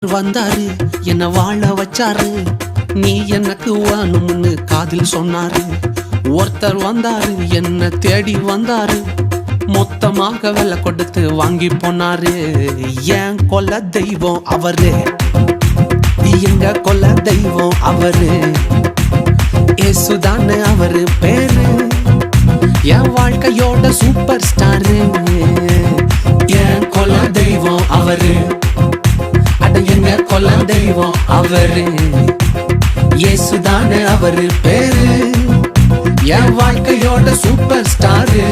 வந்தாரு என்ன வாழ வச்சாரு, நீ எனக்கு வேணும்னு காதில் சொன்னாரு. ஒருத்தர் வந்தாரு என்ன தேடி வந்தாரு, மொத்தமாக விலை கொடுத்து வாங்கி போனாரு. என் கொல்ல தெய்வம் அவரு, எங்க கொல்ல தெய்வம் அவரு, ஏசுதானு அவரு பேரு, என் வாழ்க்கையோட சூப்பர் ஸ்டாரு. என் கொல்ல தெய்வம் அவரு, எங்க கொல்ல தெய்வம் அவரு, இயேசுதானே அவரு பேரு, என் வாழ்க்கையோட சூப்பர் ஸ்டாரு.